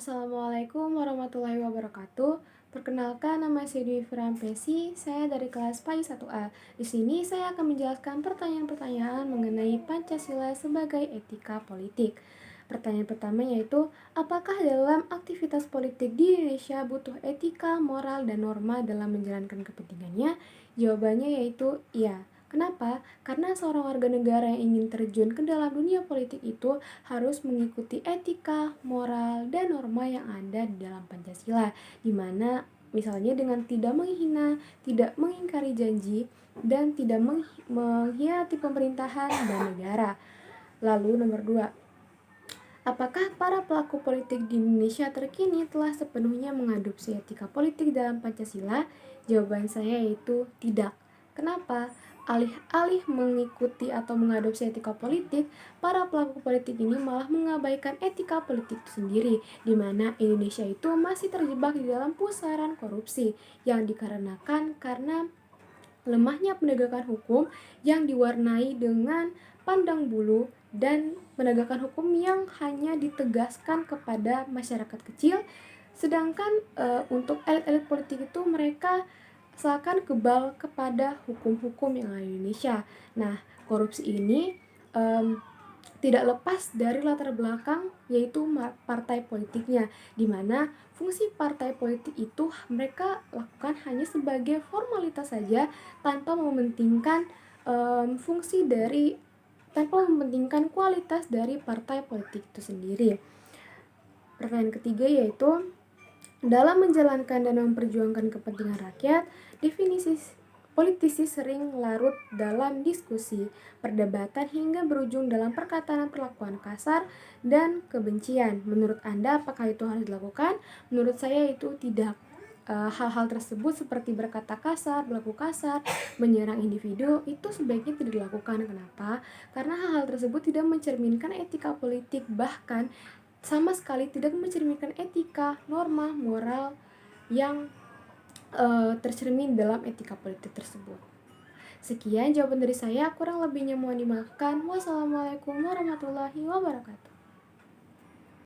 Assalamualaikum warahmatullahi wabarakatuh. Perkenalkan, nama saya Dwi Frampesi, saya dari kelas PAI 1A. Di sini saya akan menjelaskan pertanyaan-pertanyaan mengenai Pancasila sebagai etika politik. Pertanyaan pertama yaitu, apakah dalam aktivitas politik di Indonesia butuh etika, moral, dan norma dalam menjalankan kepentingannya? Jawabannya yaitu iya. Kenapa? Karena seorang warga negara yang ingin terjun ke dalam dunia politik itu harus mengikuti etika, moral, dan norma yang ada di dalam Pancasila, di mana misalnya dengan tidak menghina, tidak mengingkari janji, dan tidak mengkhianati pemerintahan dan negara. Lalu nomor 2, apakah para pelaku politik di Indonesia terkini telah sepenuhnya mengadopsi etika politik dalam Pancasila? Jawaban saya yaitu tidak. Kenapa? Alih-alih mengikuti atau mengadopsi etika politik, para pelaku politik ini malah mengabaikan etika politik itu sendiri, di mana Indonesia itu masih terjebak di dalam pusaran korupsi yang dikarenakan karena lemahnya penegakan hukum yang diwarnai dengan pandang bulu dan penegakan hukum yang hanya ditegaskan kepada masyarakat kecil, sedangkan untuk elit-elit politik itu mereka seakan kebal kepada hukum-hukum yang ada di Indonesia. Nah, korupsi ini tidak lepas dari latar belakang yaitu partai politiknya, di mana fungsi partai politik itu mereka lakukan hanya sebagai formalitas saja tanpa mementingkan fungsi dari tanpa mementingkan kualitas dari partai politik itu sendiri. Pertanyaan ketiga yaitu, dalam menjalankan dan memperjuangkan kepentingan rakyat, definisi politisi sering larut dalam diskusi, perdebatan hingga berujung dalam perkataan perlakuan kasar dan kebencian. Menurut Anda apakah itu harus dilakukan? Menurut saya itu tidak. Hal-hal tersebut seperti berkata kasar, berlaku kasar, menyerang individu itu sebaiknya tidak dilakukan. Kenapa? Karena hal-hal tersebut tidak mencerminkan etika politik, bahkan sama sekali tidak mencerminkan etika, norma, moral yang tercermin dalam etika politik tersebut. Sekian jawaban dari saya, kurang lebihnya mohon dimaafkan. Wassalamualaikum warahmatullahi wabarakatuh.